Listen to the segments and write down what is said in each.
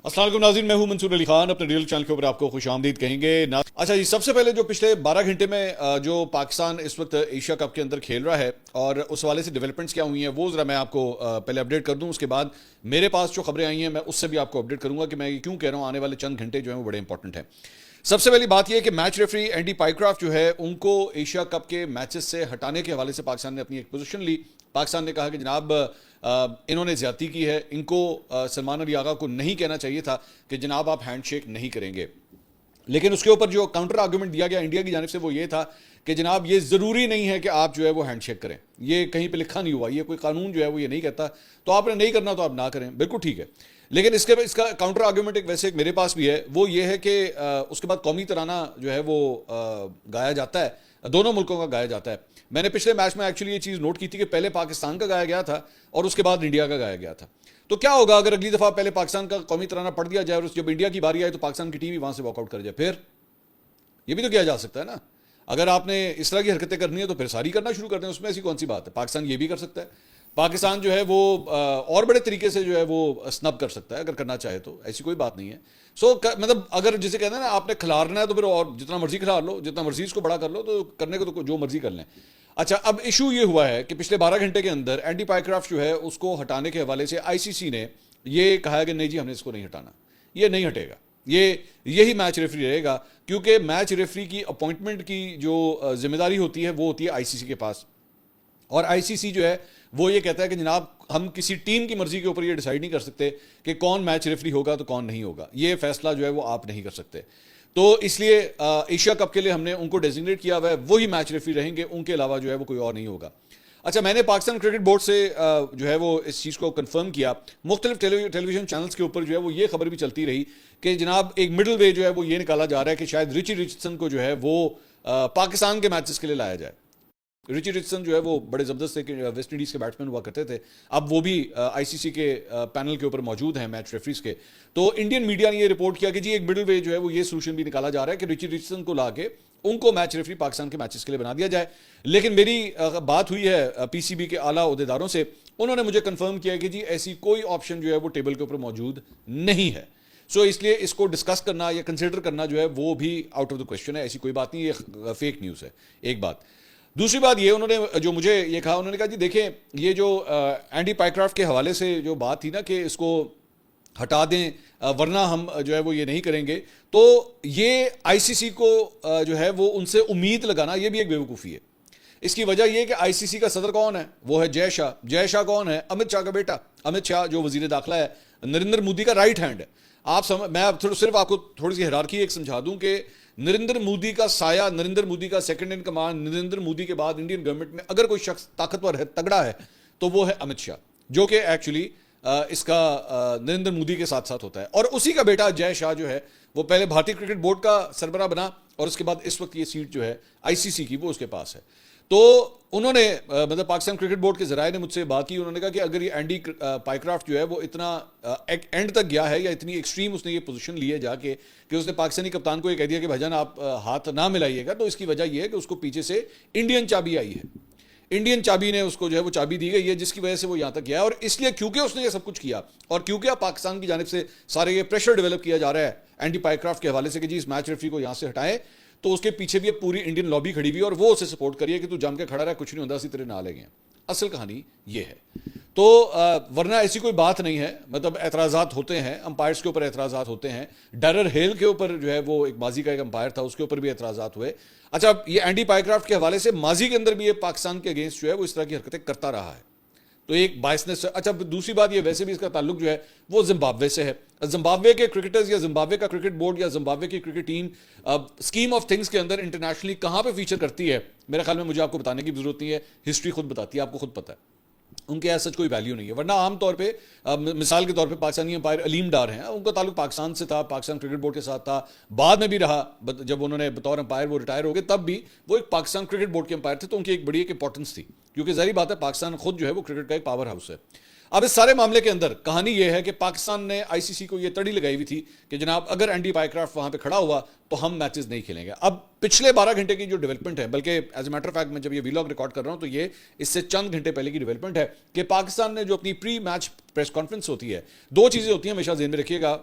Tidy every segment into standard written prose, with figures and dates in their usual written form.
अस्सलाम वालेकुम नाज़रीन, मैं हूं मंसूर अली खान। अपने रियल चैनल के ऊपर आपको खुश आमदीद कहेंगे ना। अच्छा जी, सबसे पहले जो पिछले 12 घंटे में जो पाकिस्तान इस वक्त एशिया कप के अंदर खेल रहा है और उस वाले से डेवलपमेंट्स क्या हुई हैं वो ज़रा मैं आपको पहले अपडेट कर दूं। उसके बाद मेरे पास जो खबरें आई हैं मैं उससे भी आपको अपडेट करूंगा कि मैं ये क्यों कह रहा हूँ आने वाले चंद घंटे जो हैं वो बड़े इंपॉर्टेंट हैं। सबसे पहली बात यह कि मैच रेफरी एंडी पाइक्राफ्ट जो है उनको एशिया कप के मैचेस से हटाने के हवाले से पाकिस्तान ने अपनी एक पोजीशन ली। पाकिस्तान ने कहा कि जनाब इन्होंने ज्यादती की है, इनको सलमान अली आगा को नहीं कहना चाहिए था कि जनाब आप हैंडशेक नहीं करेंगे। लेकिन उसके ऊपर जो काउंटर आर्गूमेंट दिया गया इंडिया की जानिब से वो ये था कि जनाब ये ज़रूरी नहीं है कि आप जो है वो हैंडशेक करें, ये कहीं पे लिखा नहीं हुआ, ये कोई कानून जो है वो ये नहीं कहता, तो आपने नहीं करना तो आप ना करें, बिल्कुल ठीक है। लेकिन इसका काउंटर आर्गूमेंट एक वैसे एक मेरे पास भी है, वो ये है कि उसके बाद कौमी तराना जो है वो गाया जाता है, दोनों मुल्कों का गाया जाता है। मैंने पिछले मैच में एक्चुअली ये चीज़ नोट की थी कि पहले पाकिस्तान का गाया गया था और उसके बाद इंडिया का गाया गया था। तो क्या होगा अगर अगली दफ़ा पहले पाकिस्तान का कौमी तराना पढ़ दिया जाए और जब इंडिया की बारी आए तो पाकिस्तान की टीम ही वहां से वॉकआउट कर जाए? फिर ये भी तो किया जा सकता है ना। अगर आपने इस तरह की हरकतें करनी है तो फिर सारी करना शुरू कर दें, उसमें ऐसी कौन सी बात है। पाकिस्तान ये भी कर सकता है, पाकिस्तान जो है वो और बड़े तरीके से जो है वो स्नब कर सकता है अगर करना चाहे तो, ऐसी कोई बात नहीं है। मतलब अगर जिसे कहते हैं ना आपने खिलारना है तो फिर और जितना मर्जी खिलार लो, जितना मर्जी इसको बड़ा कर लो, तो करने को तो जो मर्जी कर लें। अच्छा, अब इशू ये हुआ है कि पिछले 12 घंटे के अंदर एंटी पाइक्राफ्ट जो है उसको हटाने के हवाले से आईसीसी ने ये कहा है कि नहीं जी हमने इसको नहीं हटाना, ये नहीं हटेगा, यही मैच रेफरी रहेगा, क्योंकि मैच रेफरी की अपॉइंटमेंट की जो जिम्मेदारी होती है वो होती है आईसीसी के पास। और आईसीसी जो है वो ये कहता है कि जनाब हम किसी टीम की मर्जी के ऊपर ये डिसाइड नहीं कर सकते कि कौन मैच रेफरी होगा तो कौन नहीं होगा, ये फैसला जो है वो आप नहीं कर सकते। तो इसलिए एशिया कप के लिए हमने उनको डेजिग्नेट किया हुआ है, वही मैच रेफरी रहेंगे, उनके अलावा जो है वो कोई और नहीं होगा। अच्छा, मैंने पाकिस्तान क्रिकेट बोर्ड से जो है वो इस चीज़ को कंफर्म किया। मुख्तलिफ टेलीविजन चैनल्स के ऊपर जो है वो ये खबर भी चलती रही कि जनाब एक मिडिल वे जो है वो ये निकाला जा रहा है कि शायद रिची रिचर्डसन को जो है वो पाकिस्तान के मैचेस के लिए लाया जाए। रिची रिचर्डसन जो है वो बड़े ज़बरदस्त वेस्ट इंडीज़ के बैट्समैन हुआ करते थे, अब वो भी आईसीसी के पैनल के ऊपर मौजूद हैं मैच रेफरीज के। तो इंडियन मीडिया ने ये रिपोर्ट किया कि जी एक मिडिल वे जो है वो ये सोल्यूशन भी निकाला जा रहा है कि रिची रिचर्डसन को लाके उनको मैच रेफरी पाकिस्तान के मैचेस के लिए बना दिया जाए। लेकिन मेरी बात हुई है पीसीबी के आला ओहदेदारों से, उन्होंने मुझे कंफर्म किया कि जी ऐसी कोई ऑप्शन जो है वो टेबल के ऊपर मौजूद नहीं है। सो इसलिए इसको डिस्कस करना या कंसिडर करना जो है वो भी आउट ऑफ द क्वेश्चन है, ऐसी कोई बात नहीं, ये फेक न्यूज़ है। एक बात। दूसरी बात ये उन्होंने जो मुझे ये कहा, उन्होंने कहा जी देखें ये जो एंडी पाइक्राफ्ट के हवाले से जो बात थी ना कि इसको हटा दें वरना हम जो है वो ये नहीं करेंगे, तो ये आईसीसी को जो है वो उनसे उम्मीद लगाना ये भी एक बेवकूफ़ी है। इसकी वजह यह कि आईसीसी का सदर कौन है? वो है जय शाह। जय शाह कौन है? अमित शाह का बेटा। अमित शाह जो वजीर दाखिला है, नरेंद्र मोदी का राइट हैंड है। मैं सिर्फ आपको थोड़ी सी हिरारकी एक समझा दूं कि नरेंद्र मोदी का साया, नरेंद्र मोदी का second in command, Narendra Modi के बाद इंडियन गवर्नमेंट में अगर कोई शख्स ताकतवर है, तगड़ा है, तो वो है अमित शाह, जो कि एक्चुअली इसका नरेंद्र मोदी के साथ साथ होता है। और उसी का बेटा जय शाह जो है वो पहले भारतीय क्रिकेट बोर्ड का सरबराह बना और उसके बाद इस वक्त ये सीट जो है आईसीसी की वो उसके पास है। तो उन्होंने मतलब पाकिस्तान क्रिकेट बोर्ड के जराये ने मुझसे बात की, उन्होंने कहा कि अगर ये एंडी पाइक्राफ्ट जो है वो इतना एंड तक गया है या इतनी एक्सट्रीम उसने ये पोजीशन ली है जाके कि उसने पाकिस्तानी कप्तान को ये कह दिया कि भाईजान आप हाथ ना मिलाइएगा, तो इसकी वजह यह है कि उसको पीछे से इंडियन चाबी आई है, इंडियन चाबी ने उसको जो है वो चाबी दी गई है, जिसकी वजह से वो यहां तक गया है। और इसलिए क्योंकि उसने ये सब कुछ किया और क्योंकि अब पाकिस्तान की जानिब से सारे ये प्रेशर डेवलप किया जा रहा है एंडी पाइक्राफ्ट के हवाले से कि जी इस मैच रेफरी को यहां से हटाएं, तो उसके पीछे भी पूरी इंडियन लॉबी खड़ी हुई और वो उसे सपोर्ट करिए कि तू जम के खड़ा रहा, कुछ नहीं होता, इसी तरह ना लेंगे। असल कहानी ये है। तो वरना ऐसी कोई बात नहीं है, मतलब एतराज़ात होते हैं, अंपायर्स के ऊपर एतराज़ात होते हैं। डैरर हेल के ऊपर जो है वो एक माजी का एक अंपायर था, उसके ऊपर भी एतराज़ात हुए। अच्छा, ये एंडी पाइक्राफ्ट के हवाले से माजी के अंदर भी ये पाकिस्तान के अगेंस्ट जो है वो इस तरह की हरकतें करता रहा है, तो एक बायसनेस। अच्छा, दूसरी बात ये वैसे भी इसका ताल्लुक जो है वो जिम्बाब्वे से है। जिम्बाब्वे के क्रिकेटर्स या जिम्बाब्वे का क्रिकेट बोर्ड या जिम्बाब्वे की cricket team scheme of things के अंदर इंटरनेशनली कहाँ पे फीचर करती है, मेरे ख्याल में मुझे आपको बताने की जरूरत नहीं है, हिस्ट्री खुद बताती है, आपको खुद पता है। उनके ऐसा सच कोई वैल्यू नहीं है। वरना आमतौर पे मिसाल के तौर पे पाकिस्तानी अंपायर अलीम डार हैं, उनका ताल्लुक पाकिस्तान से था, पाकिस्तान क्रिकेट बोर्ड के साथ था, बाद में भी रहा। जब उन्होंने बतौर अंपायर वो रिटायर हो गए तब भी वो एक पाकिस्तान क्रिकेट बोर्ड के अंपायर थे, तो उनकी एक बड़ी एक इंपॉर्टेंस थी, क्योंकि जाहिर बात है पाकिस्तान खुद जो है वो क्रिकेट का एक पावर हाउस है। अब इस सारे मामले के अंदर कहानी यह है कि पाकिस्तान ने आईसीसी को यह तड़ी लगाई हुई थी कि जनाब अगर एंडी पाइक्राफ्ट वहां पे खड़ा हुआ तो हम मैचेस नहीं खेलेंगे। अब पिछले 12 घंटे की जो डेवलपमेंट है, बल्कि as a matter of fact मैं जब ये वीलॉग रिकॉर्ड कर रहा हूं तो ये इससे चंद घंटे पहले की डेवलपमेंट है कि पाकिस्तान ने जो अपनी प्री मैच प्रेस कॉन्फ्रेंस होती है, दो चीजें होती हैं हमेशा ध्यान में रखिएगा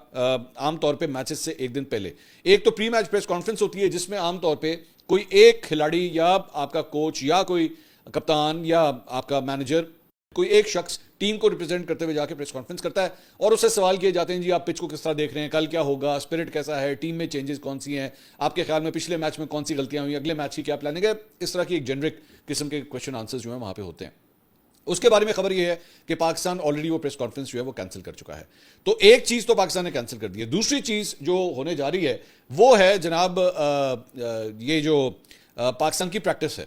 आमतौर पर मैचेस से एक दिन पहले। एक तो प्री मैच प्रेस कॉन्फ्रेंस होती है जिसमें आमतौर पर कोई एक खिलाड़ी या आपका कोच या कोई कप्तान या आपका मैनेजर, कोई एक शख्स टीम को रिप्रेजेंट करते हुए जाके प्रेस कॉन्फ्रेंस करता है और उससे सवाल किए जाते हैं, जी आप पिच को किस तरह देख रहे हैं, कल क्या होगा, स्पिरिट कैसा है, टीम में चेंजेस कौन सी हैं, आपके ख्याल में पिछले मैच में कौन सी गलतियां हुई, अगले मैच की क्या प्लानिंग है। इस तरह की एक जेनरिक किस्म के क्वेश्चन आंसर्स जो है वहां पे होते हैं। उसके बारे में खबर यह है कि पाकिस्तान ऑलरेडी वो प्रेस कॉन्फ्रेंस जो है वो कैंसिल कर चुका है। तो एक चीज तो पाकिस्तान ने कैंसिल कर दी है। दूसरी चीज जो होने जा रही है वो है जनाब ये जो पाकिस्तान की प्रैक्टिस है।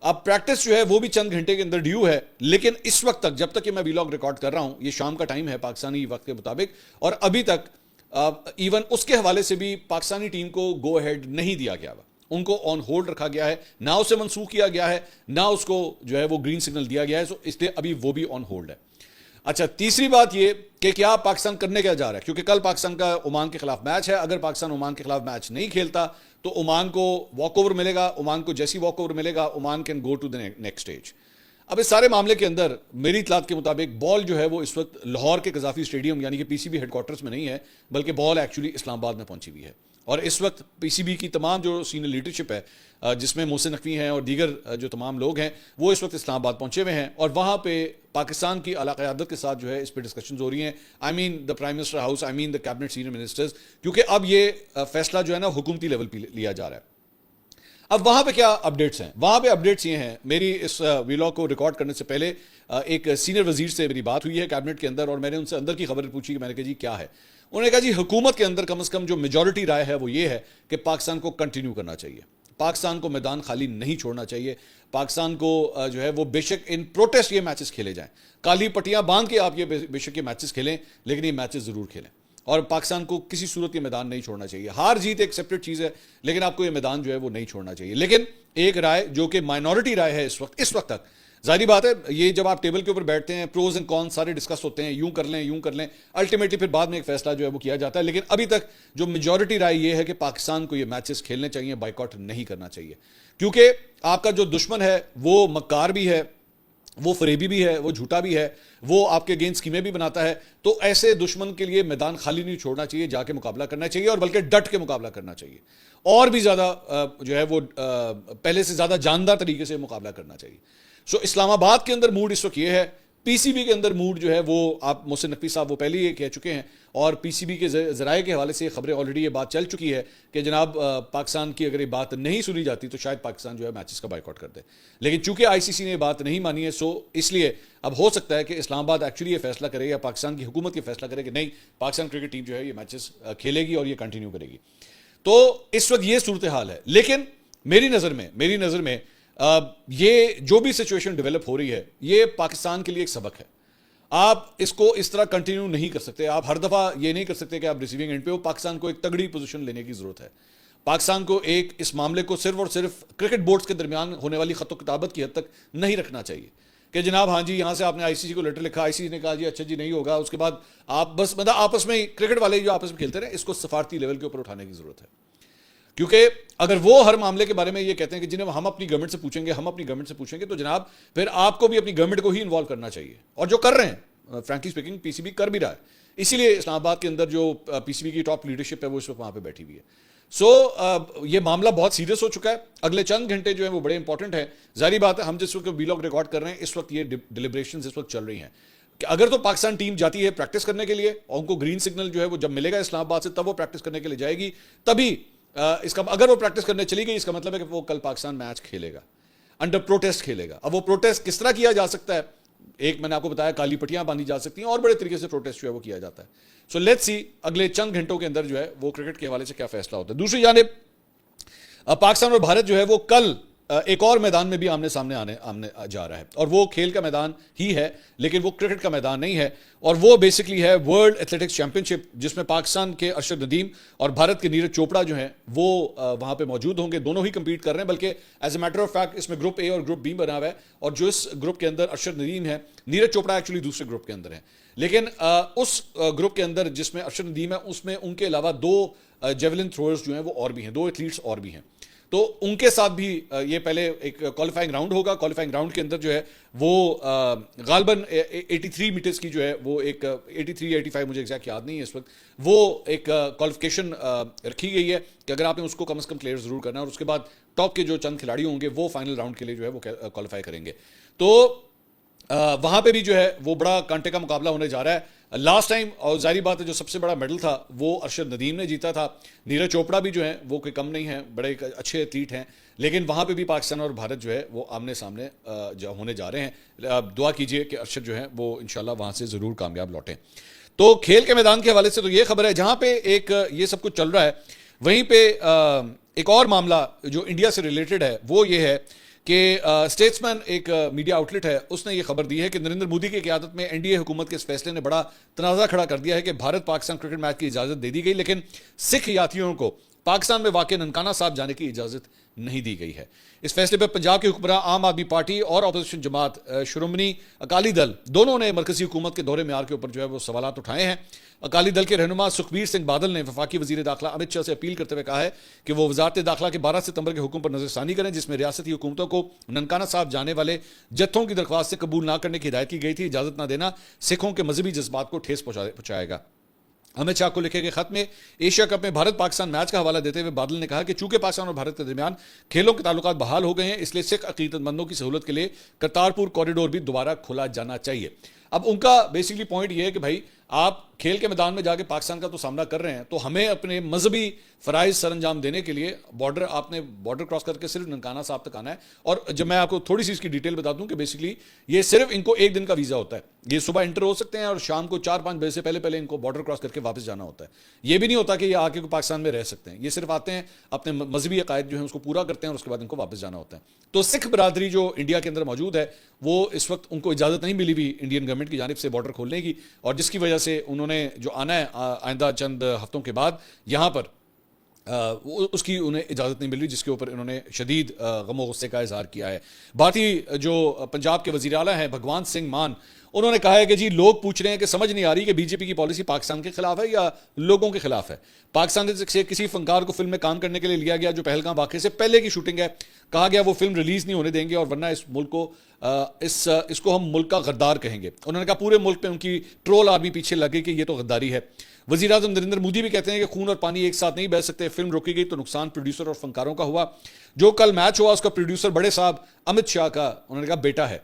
अब प्रैक्टिस जो है वो भी चंद घंटे के अंदर ड्यू है, लेकिन इस वक्त तक, जब तक कि मैं वीलॉग रिकॉर्ड कर रहा हूं, ये शाम का टाइम है पाकिस्तानी वक्त के मुताबिक, और अभी तक इवन उसके हवाले से भी पाकिस्तानी टीम को गो अहेड नहीं दिया गया हुआ, उनको ऑन होल्ड रखा गया है, ना उसे मनसूख किया गया है, ना उसको जो है वो ग्रीन सिग्नल दिया गया है, सो इसलिए अभी वो भी ऑन होल्ड है। अच्छा, तीसरी बात ये कि क्या पाकिस्तान करने क्या जा रहा है, क्योंकि कल पाकिस्तान का ओमान के खिलाफ मैच है। अगर पाकिस्तान ओमान के खिलाफ मैच नहीं खेलता तो ओमान को वॉक ओवर मिलेगा, ओमान को जैसी वॉक ओवर मिलेगा Oman can go to the next stage. अब इस सारे मामले के अंदर मेरी इतलात के मुताबिक बॉल जो है वो इस वक्त लाहौर के कजाफी स्टेडियम यानी कि पीसीबी हेडक्वार्टर्स में नहीं है, बल्कि बॉल एक्चुअली इस्लामाबाद में पहुंची हुई है। और इस वक्त पीसीबी की तमाम जो सीनियर लीडरशिप है, जिसमें मोहसिन नकवी हैं और दीगर जो तमाम लोग हैं, वो इस वक्त इस्लामाबाद पहुंचे हुए हैं और वहां पे पाकिस्तान की आला क़यादत के साथ जो है इस पर डिस्कशन हो रही हैं। I mean the prime minister house, I mean the cabinet senior ministers, क्योंकि अब ये फैसला जो है ना हुकूमती लेवल पर लिया जा रहा है। अब वहां पे क्या अपडेट्स हैं? वहां पे अपडेट्स ये हैं, मेरी इस वीलॉग को रिकॉर्ड करने से पहले एक सीनियर वजीर से मेरी बात हुई है कैबिनेट के अंदर, और मैंने उनसे अंदर की खबर पूछी कि मैंने कहा जी क्या है। उन्होंने कहा जी हुकूमत के अंदर कम से कम जो मेजॉरिटी राय है वो ये है कि पाकिस्तान को कंटिन्यू करना चाहिए, पाकिस्तान को मैदान खाली नहीं छोड़ना चाहिए, पाकिस्तान को जो है वो बेशक इन प्रोटेस्ट ये मैचेस खेले जाएं, काली पट्टियां बांध के आप ये बेशक ये मैचेस खेलें, लेकिन ये मैचेस जरूर खेलें और पाकिस्तान को किसी सूरत ये मैदान नहीं छोड़ना चाहिए। हार जीत एक सेपरेट चीज है, लेकिन आपको ये मैदान जो है वो नहीं छोड़ना चाहिए। लेकिन एक राय जो कि माइनॉरिटी राय है इस वक्त तक, जाहिर बात है ये जब आप टेबल के ऊपर बैठते हैं प्रोज एंड कॉन्स सारे डिस्कस होते हैं, यूं कर लें, अल्टीमेटली फिर बाद में एक फैसला जो है वो किया जाता है। लेकिन अभी तक जो मेजॉरिटी राय ये है कि पाकिस्तान को ये मैचेस खेलने चाहिए, बाइकआउट नहीं करना चाहिए, क्योंकि आपका जो दुश्मन है वो मक्कार भी है, वो फरेबी भी है, वो झूठा भी है, वो आपके अगेंस्ट स्कीमें भी बनाता है। तो ऐसे दुश्मन के लिए मैदान खाली नहीं छोड़ना चाहिए, जाके मुकाबला करना चाहिए और बल्कि डट के मुकाबला करना चाहिए, और भी ज्यादा जो है वो पहले से ज्यादा जानदार तरीके से मुकाबला करना चाहिए। सो इस्लामाबाद के अंदर मूड इस वक्त ये है, पीसीबी के अंदर मूड जो है वो आप मोहसिन नकवी साहब वो पहले ही कह चुके हैं, और पीसीबी के जराए के हवाले से खबरें ऑलरेडी ये बात चल चुकी है कि जनाब पाकिस्तान की अगर ये बात नहीं सुनी जाती तो शायद पाकिस्तान जो है मैचेस का बाइकआउट कर दे। लेकिन चूंकि आईसीसी ने ये बात नहीं मानी है, सो इसलिए अब हो सकता है कि इस्लामाबाद एक्चुअली ये फैसला करे या पाकिस्तान की हुकूमत ये फैसला करे कि नहीं, पाकिस्तान क्रिकेट टीम जो है ये मैचेस खेलेगी और ये कंटिन्यू करेगी। तो इस वक्त ये सूरत हाल है। लेकिन मेरी नज़र में ये जो भी सिचुएशन डेवलप हो रही है ये पाकिस्तान के लिए एक सबक है। आप इसको इस तरह कंटिन्यू नहीं कर सकते, आप हर दफा ये नहीं कर सकते कि आप रिसीविंग एंड पे हो। पाकिस्तान को एक तगड़ी पोजीशन लेने की जरूरत है। पाकिस्तान को एक इस मामले को सिर्फ और सिर्फ क्रिकेट बोर्ड्स के दरमियान होने वाली खतो किताबत की हद तक नहीं रखना चाहिए कि जनाब हाँ जी यहां से आपने आईसीसी को लेटर लिखा, आईसीसी ने कहा जी अच्छा जी नहीं होगा, उसके बाद आप बस मतलब आपस में क्रिकेट वाले जो आपस में खेलते रहे, इसको सफारती लेवल के ऊपर उठाने की जरूरत है। क्योंकि अगर वो हर मामले के बारे में ये कहते हैं कि जिन्हें हम अपनी गवर्नमेंट से पूछेंगे, तो जनाब फिर आपको भी अपनी गवर्नमेंट को ही इन्वॉल्व करना चाहिए, और जो कर रहे हैं फ्रैंकली स्पीकिंग पीसीबी कर भी रहा है। इसीलिए इस्लामाबाद के अंदर जो पीसीबी की टॉप लीडरशिप है वो इस वक्त वहां पे बैठी हुई है। सो ये मामला बहुत सीरियस हो चुका है। अगले चंद घंटे जो है वो बड़े इंपॉर्टेंट है। जाहिर बात है हम जिस वक्त वीलॉग रिकॉर्ड कर रहे हैं इस वक्त ये डिलिब्रेशंस इस वक्त चल रही हैं कि अगर तो पाकिस्तान टीम जाती है प्रैक्टिस करने के लिए और उनको ग्रीन सिग्नल जो है वो जब मिलेगा इस्लामाबाद से, तब वो प्रैक्टिस करने के लिए जाएगी। तभी इसका अगर वो प्रैक्टिस करने चली गई, इसका मतलब है कि वो कल पाकिस्तान मैच खेलेगा, अंडर प्रोटेस्ट खेलेगा। अब वो प्रोटेस्ट किस तरह किया जा सकता है, एक मैंने आपको बताया काली पट्टियां बांधी जा सकती हैं और बड़े तरीके से प्रोटेस्ट जो है वो किया जाता है। सो लेट्स सी अगले चंद घंटों के अंदर जो है वो क्रिकेट के हवाले से क्या फैसला होता है। दूसरी जानिब पाकिस्तान और भारत जो है वो कल एक और मैदान में भी आमने सामने आमने जा रहा है, और वो खेल का मैदान ही है, लेकिन वो क्रिकेट का मैदान नहीं है। और वो बेसिकली है वर्ल्ड एथलेटिक्स चैंपियनशिप, जिसमें पाकिस्तान के अरशद नदीम और भारत के नीरज चोपड़ा जो हैं वो वहां पे मौजूद होंगे। दोनों ही कंपीट कर रहे हैं, बल्कि as a matter of fact इसमें ग्रुप ए और ग्रुप बी बना हुआ है, और जो इस ग्रुप के अंदर अरशद नदीम है, नीरज चोपड़ा एक्चुअली दूसरे ग्रुप के अंदर है। लेकिन उस ग्रुप के अंदर जिसमें अरशद नदीम है, उसमें उनके अलावा दो जेवलिन थ्रोअर्स जो हैं वो और भी हैं, दो एथलीट्स और भी हैं। तो उनके साथ भी ये पहले एक क्वालिफाइंग राउंड होगा। क्वालिफाइंग राउंड के अंदर जो है वो गालबन 83 मीटर्स की जो है वो एक 83-85 मुझे एग्जैक्ट याद नहीं है इस वक्त, वो एक क्वालिफिकेशन रखी गई है कि अगर आपने उसको कम से कम क्लियर जरूर करना है, और उसके बाद टॉप के जो चंद खिलाड़ी होंगे वो फाइनल राउंड के लिए जो है वो क्वालिफाई करेंगे। तो वहां पे भी जो है वो बड़ा कांटे का मुकाबला होने जा रहा है। लास्ट टाइम, और जाहिर बात है, जो सबसे बड़ा मेडल था वो अरशद नदीम ने जीता था। नीरज चोपड़ा भी जो है वो कोई कम नहीं है, बड़े अच्छे एथलीट हैं, लेकिन वहां पे भी पाकिस्तान और भारत जो है वो आमने सामने होने जा रहे हैं। दुआ कीजिए कि अरशद जो है वो इंशाल्लाह वहां से जरूर कामयाब लौटें। तो खेल के मैदान के हवाले से तो ये खबर है। जहां पे एक ये सब कुछ चल रहा है, वहीं पे एक और मामला जो इंडिया से रिलेटेड है वो ये है कि स्टेट्समैन एक मीडिया आउटलेट है, उसने ये खबर दी है कि नरेंद्र मोदी की क़यादत में एनडीए हुकूमत के इस फैसले ने बड़ा तनाज़ा खड़ा कर दिया है कि भारत पाकिस्तान क्रिकेट मैच की इजाज़त दे दी गई, लेकिन सिख यात्रियों को पाकिस्तान में वाक़ ननकाना साहब जाने की इजाज़त नहीं दी गई है। इस फैसले पर पंजाब के हुक्मरान आम आदमी पार्टी और अपोजिशन जमात श्रोमणी अकाली दल दोनों ने मरकजी हुकूमत के दौरे म्यार के ऊपर जो है वो सवालात उठाए हैं। अकाली दल के रहनुमा सुखबीर सिंह बादल ने वफाकी वजीर दाखिला अमित शाह से अपील करते हुए कहा है कि वो वजारत दाखिला के 12 सितंबर के हुक्म पर नजरसानी करें, जिसमें रियासती हुकूमतों को ननकाना साहब जाने वाले जत्थों की दरख्वास्त से कबूल ना करने की हिदायत की गई थी। इजाजत ना देना सिखों के मजहबी जज्बात को ठेस पहुंचाएगा। अमित शाह को लिखे गए खत में एशिया कप में भारत पाकिस्तान मैच का हवाला देते हुए बादल ने कहा कि चूंकि पाकिस्तान और भारत के दरमियान खेलों के ताल्लुकात बहाल हो गए हैं, इसलिए सिख अकीदतमंदों की सहूलत के लिए करतारपुर कॉरिडोर भी दोबारा खोला जाना चाहिए। अब उनका बेसिकली पॉइंट यह है कि भाई आप खेल के मैदान में जाके पाकिस्तान का तो सामना कर रहे हैं, तो हमें अपने मजहबी फ़राइज़ सरंजाम देने के लिए आपने बॉर्डर क्रॉस करके सिर्फ ननकाना साहब तक आना है। और जब मैं आपको थोड़ी सी इसकी डिटेल बता दूं कि बेसिकली ये सिर्फ इनको एक दिन का वीज़ा होता है, ये सुबह एंटर हो सकते हैं और शाम को 4-5 बजे से पहले इनको बॉर्डर क्रॉस करके वापस जाना होता है। ये भी नहीं होता कि ये आके पाकिस्तान में रह सकते हैं, ये सिर्फ आते हैं, अपने मजहबी अकायद जो है उसको पूरा करते हैं और उसके बाद इनको वापस जाना होता है। तो सिख बरादरी जो इंडिया के अंदर मौजूद है, वो इस वक्त उनको इजाज़त नहीं मिली हुई इंडियन गवर्नमेंट की जानिब से बॉर्डर खोलने की, और जिसकी वजह से उन्होंने जो आना है आइंदा चंद हफ्तों के बाद यहाँ पर उसकी उन्हें इजाज़त नहीं मिल रही, जिसके ऊपर इन्होंने शदीद गमो गुस्से का इजहार किया है। बात ही जो पंजाब के वज़ीर आला हैं भगवंत सिंह मान, उन्होंने कहा है कि जी लोग पूछ रहे हैं कि समझ नहीं आ रही कि बीजेपी की पॉलिसी पाकिस्तान के खिलाफ है या लोगों के खिलाफ है। पाकिस्तान से किसी फनकार को फिल्म में काम करने के लिए लिया गया जो पहलगाम वाक़े से पहले की शूटिंग है, कहा गया वो फिल्म रिलीज नहीं होने देंगे और वरना इस मुल्क को इसको हम मुल्क का गद्दार कहेंगे। उन्होंने कहा पूरे मुल्क में उनकी ट्रोल आर्मी पीछे लगे कि ये तो गद्दारी है। वज़ीर आज़म नरेंद्र मोदी भी कहते हैं कि खून और पानी एक साथ नहीं बह सकते, फिल्म रोकी गई तो नुकसान प्रोड्यूसर और फनकारों का हुआ। जो कल मैच हुआ उसका प्रोड्यूसर बड़े साहब अमित शाह का उन्होंने कहा बेटा है,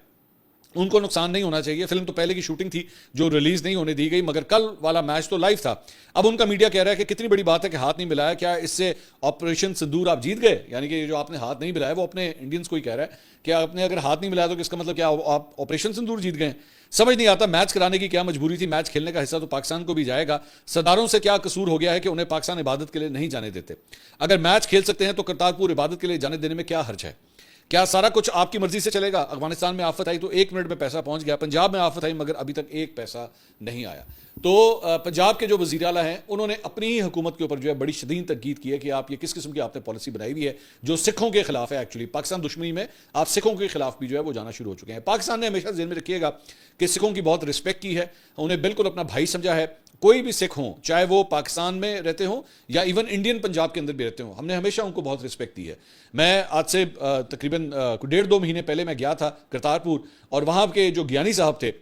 उनको नुकसान नहीं होना चाहिए। फिल्म तो पहले की शूटिंग थी जो रिलीज नहीं होने दी गई, मगर कल वाला मैच तो लाइव था। अब उनका मीडिया कह रहा है कि कितनी बड़ी बात है कि हाथ नहीं मिलाया, क्या इससे ऑपरेशन सिंदूर आप जीत गए? यानी कि जो आपने हाथ नहीं मिलाया वो अपने इंडियंस को ही कह रहा है कि आपने अगर हाथ नहीं मिलाया तो इसका मतलब क्या आप ऑपरेशन सिंदूर जीत गए? समझ नहीं आता मैच कराने की क्या मजबूरी थी, मैच खेलने का हिस्सा तो पाकिस्तान को भी जाएगा। सरदारों से क्या कसूर हो गया है कि उन्हें पाकिस्तान इबादत के लिए नहीं जाने देते? अगर मैच खेल सकते हैं तो करतारपुर इबादत के लिए जाने देने में क्या हर्ज है? क्या सारा कुछ आपकी मर्जी से चलेगा? अफगानिस्तान में आफत आई तो 1 मिनट में पैसा पहुंच गया, पंजाब में आफत आई मगर अभी तक एक पैसा नहीं आया। तो पंजाब के जो वज़ीर आला हैं उन्होंने अपनी ही हुकूमत के ऊपर जो है बड़ी शदीद तनकीद की है कि आप ये किस किस्म की आपने पॉलिसी बनाई हुई है जो सिखों के खिलाफ है। एक्चुअली पाकिस्तान दुश्मनी में आप सिखों के खिलाफ भी जो है वो जाना शुरू हो चुके हैं। पाकिस्तान ने हमेशा ज़हन में रखिएगा कि सिखों की बहुत रिस्पेक्ट की है, उन्हें बिल्कुल अपना भाई समझा है। कोई भी सिख हों, चाहे वो पाकिस्तान में रहते हों या इवन इंडियन पंजाब के अंदर भी रहते हों, हमने हमेशा उनको बहुत रिस्पेक्ट दी है। मैं आज से तकरीबन 1.5-2 महीने पहले मैं गया था करतारपुर, और वहाँ के जो ज्ञानी साहब थे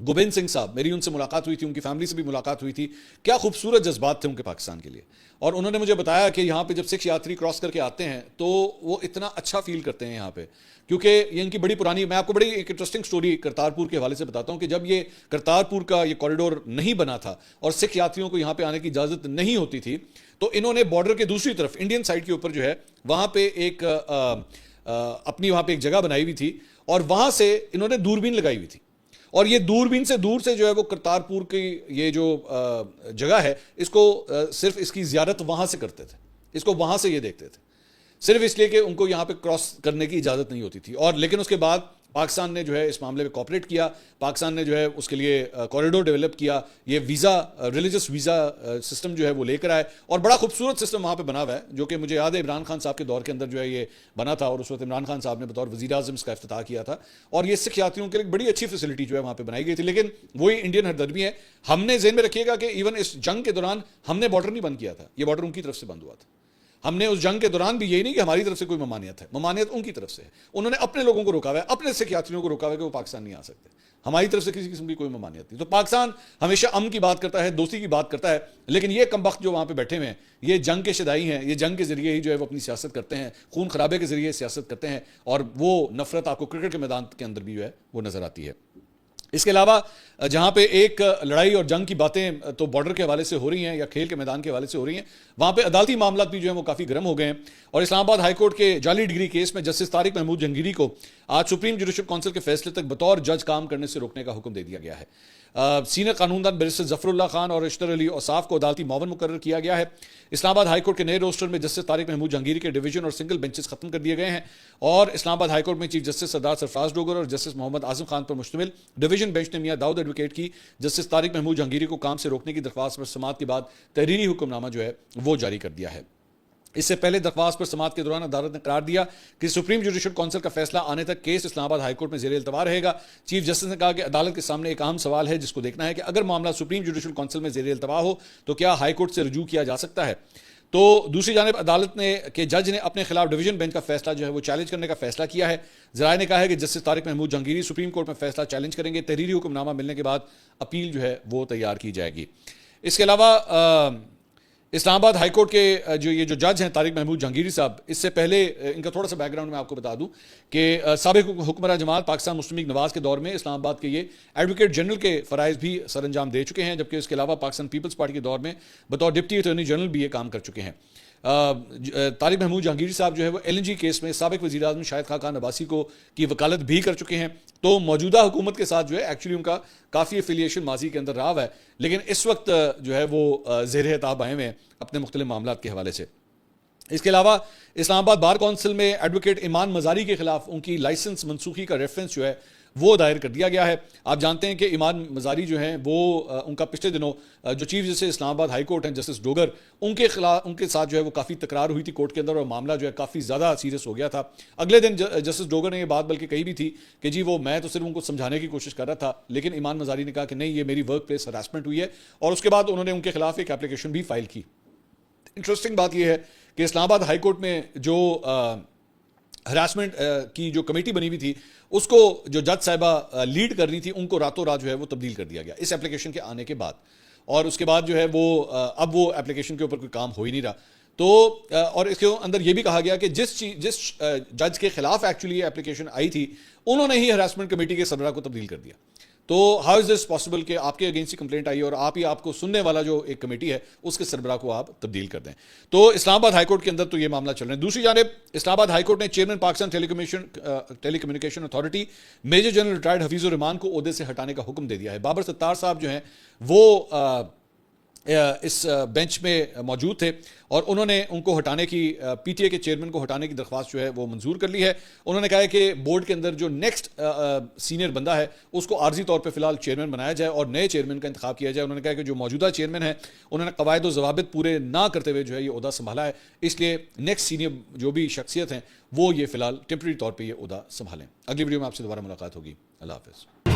गोविंद सिंह साहब, मेरी उनसे मुलाकात हुई थी, उनकी फैमिली से भी मुलाकात हुई थी। क्या खूबसूरत जज्बात थे उनके पाकिस्तान के लिए। और उन्होंने मुझे बताया कि यहाँ पे जब सिख यात्री क्रॉस करके आते हैं तो वो इतना अच्छा फील करते हैं यहाँ पे, क्योंकि ये इनकी बड़ी पुरानी, मैं आपको बड़ी एक इंटरेस्टिंग स्टोरी करतारपुर के हवाले से बताता हूँ कि जब ये करतारपुर का ये कॉरिडोर नहीं बना था और सिख यात्रियों को यहाँ पे आने की इजाज़त नहीं होती थी, तो इन्होंने बॉर्डर के दूसरी तरफ इंडियन साइड के ऊपर जो है वहाँ पे एक अपनी वहाँ पे एक जगह बनाई हुई थी और वहाँ से इन्होंने दूरबीन लगाई हुई थी, और ये दूरबीन से दूर से जो है वो करतारपुर की ये जो जगह है इसको सिर्फ इसकी ज़ियारत वहाँ से करते थे, इसको वहाँ से ये देखते थे। सिर्फ इसलिए कि उनको यहाँ पे क्रॉस करने की इजाज़त नहीं होती थी। और लेकिन उसके बाद पाकिस्तान ने जो है इस मामले में कॉपरेट किया, पाकिस्तान ने जो है उसके लिए कॉरिडोर डेवलप किया, ये वीज़ा रिलीजियस वीज़ा सिस्टम जो है वो लेकर आए और बड़ा खूबसूरत सिस्टम वहाँ पे बना हुआ है, जो कि मुझे याद है इमरान खान साहब के दौर के अंदर जो है ये बना था और उस वक्त इमरान खान साहब ने बतौर वज़ीर आज़म इसका इफ्तिताह किया था और ये सिख यात्रियों के लिए बड़ी अच्छी फैसिलिटी जो है वहाँ पर बनाई गई थी। लेकिन वही इंडियन हरदर्मी है, हमने ज़हन में रखिएगा कि इवन इस जंग के दौरान हमने बॉर्डर नहीं बंद किया था, ये बॉर्डर उनकी तरफ से बंद हुआ था। हमने उस जंग के दौरान भी यही नहीं कि हमारी तरफ से कोई ममानियत है, ममानियत उनकी तरफ से है। उन्होंने अपने लोगों को रोका हुआ है, अपने सिख यात्रियों को रोका हुआ है कि वो पाकिस्तान नहीं आ सकते। हमारी तरफ से किसी किस्म की कोई ममानियत नहीं। तो पाकिस्तान हमेशा अमन की बात करता है, दोस्ती की बात करता है, लेकिन ये कमबख्त जो वहाँ पे बैठे हुए हैं, ये जंग के शदाई हैं, ये जंग के जरिए ही जो है वो अपनी सियासत करते हैं, खून खराबे के जरिए सियासत करते हैं और वो नफरत आपको क्रिकेट के मैदान के अंदर भी जो है वो नजर आती है। इसके अलावा जहाँ पे एक लड़ाई और जंग की बातें तो बॉर्डर के हवाले से हो रही हैं या खेल के मैदान के हवाले से हो रही हैं, वहाँ पे अदालती मामला भी जो है वो काफ़ी गर्म हो गए हैं और इस्लामाबाद हाईकोर्ट के जाली डिग्री केस में जस्टिस तारिक महमूद जहांगीरी को आज सुप्रीम जुडिशल काउंसिल के फैसले तक बतौर जज काम करने से रोकने का हुक्म दे दिया गया है। सीनियर कानूनदान बैरिस्टर जफरुल्लाह खान और अशतर अली औसाफ को अदालती मावन मुकर्रर किया गया है। इस्लामाबाद हाईकोर्ट के नए रोस्टर में जस्टिस तारिक महमूद जहांगीरी के डिवीजन और सिंगल बेंचेस खत्म कर दिए गए हैं और इस्लामाबाद हाईकोर्ट में चीफ जस्टिस सरदार सरफराज डोगर और जस्टिस मोहम्मद आजम खान पर मुश्तमिल डिवीजन बेंच ने मियां दाऊद एडवोकेट की जस्टिस तारिक महमूद जहांगीरी को काम से रोकने की दरख्वास्त पर समाअत के बाद तहरीरी हुक्मनामा जो है वो जारी कर दिया है। इससे पहले दरख्वास्त पर समाअत के दौरान अदालत ने करार दिया कि सुप्रीम जुडिशल काउंसिल का फैसला आने तक केस इस्लामाबाद हाईकोर्ट में ज़ेर इल्तवा रहेगा। चीफ जस्टिस ने कहा कि अदालत के सामने एक अहम सवाल है जिसको देखना है कि अगर मामला सुप्रीम जुडिशल काउंसिल में ज़ेर इल्तवा हो तो क्या हाईकोर्ट से रुजू किया जा सकता है। तो दूसरी जानिब अदालत ने के जज ने अपने खिलाफ डिवीजन बेंच का फैसला जो है वो चैलेंज करने का फैसला किया है। ज़राए ने कहा है कि Justice Tariq Mahmood Jahangiri Supreme Court में फैसला चैलेंज करेंगे। तहरीरी हुक्मनामा मिलने के बाद अपील जो है वो तैयार की जाएगी। इसके अलावा इस्लामाबाद हाईकोर्ट के जो जज हैं तारिक महमूद जहांगीरी साहब, इससे पहले इनका थोड़ा सा बैकग्राउंड मैं आपको बता दूं कि साबिक हुक्मरान जमात पाकिस्तान मुस्लिम लीग नवाज के दौर में इस्लामाबाद के ये एडवोकेट जनरल के फ़राइज़ भी सर अंजाम दे चुके हैं, जबकि इसके अलावा पाकिस्तान पीपल्स पार्टी के दौर में बतौर डिप्टी अटॉर्नी जनरल भी ये काम कर चुके हैं। तारिक महमूद जहांगीरी साहब जो है वो LNG केस में साबिक वज़ीर आज़म शाहिद खान अब्बासी को की वकालत भी कर चुके हैं। तो मौजूदा हुकूमत के साथ जो है एक्चुअली उनका काफ़ी एफिलिएशन माजी के अंदर रहा है, लेकिन इस वक्त जो है वो ज़ेर ताब आए हुए हैं अपने मुख्तलिफ मामलात के हवाले से। इसके अलावा इस्लामाबाद बार काउंसिल में एडवोकेट ईमान मज़ारी के खिलाफ उनकी लाइसेंस मनसूखी का रेफरेंस जो है वो दायर कर दिया गया है। आप जानते हैं कि ईमान मज़ारी जो हैं वो उनका पिछले दिनों जो chief justice Islamabad high court हैं जस्टिस डोगर, उनके साथ जो है वो काफ़ी तकरार हुई थी कोर्ट के अंदर और मामला जो है काफ़ी ज़्यादा सीरियस हो गया था। अगले दिन जस्टिस डोगर ने ये बात बल्कि कही भी थी कि जी वो मैं तो सिर्फ उनको समझाने की कोशिश कर रहा था, लेकिन ईमान मज़ारी ने कहा कि नहीं, ये मेरी वर्क प्लेस हरासमेंट हुई है और उसके बाद उन्होंने उनके खिलाफ एक एप्लीकेशन भी फाइल की। इंटरेस्टिंग बात यह है कि इस्लामाबाद हाई कोर्ट में जो हरासमेंट की जो कमेटी बनी हुई थी उसको जो जज साहिबा लीड कर रही थी उनको रातों रात जो है वो तब्दील कर दिया गया इस एप्लीकेशन के आने के बाद, और उसके बाद जो है वो अब वो एप्लीकेशन के ऊपर कोई काम हो ही नहीं रहा। तो और इसके अंदर ये भी कहा गया कि जिस जज के खिलाफ एक्चुअली ये एप्लीकेशन आई थी उन्होंने ही हरासमेंट कमेटी के सरबराह को तब्दील कर दिया। तो हाउ इज़ दिस पॉसिबल कि आपके अगेंस्ट ही कंप्लेंट आई और आप ही आपको सुनने वाला जो एक कमेटी है उसके सरबराह को आप तब्दील कर दें। तो इस्लामाबाद हाईकोर्ट के अंदर तो ये मामला चल रहा है। दूसरी जानिब इस्लामाबाद हाईकोर्ट ने chairman Pakistan telecommunication authority major general retired Hafeezur Rehman को ओहदे से हटाने का हुक्म दे दिया है। बाबर सत्तार साहब जो हैं वो इस बेंच में मौजूद थे और उन्होंने उनको हटाने की PTA के चेयरमैन को हटाने की दरख्वास्त जो है वो मंजूर कर ली है। उन्होंने कहा है कि बोर्ड के अंदर जो नेक्स्ट सीनियर बंदा है उसको आर्जी तौर पे फिलहाल चेयरमैन बनाया जाए और नए चेयरमैन का इंतखाब किया जाए। उन्होंने कहा कि जो मौजूदा चेयरमैन है उन्होंने कवायद और ज़वाबित पूरे ना करते हुए जो है ये ओहदा संभाला है, इसलिए नेक्स्ट सीनियर जो भी शख्सियत हैं वो ये फिलहाल टेम्प्रेरी तौर पर ये ओहदा संभालें। अगली वीडियो में आपसे दोबारा मुलाकात होगी। अल्लाह हाफ़िज़।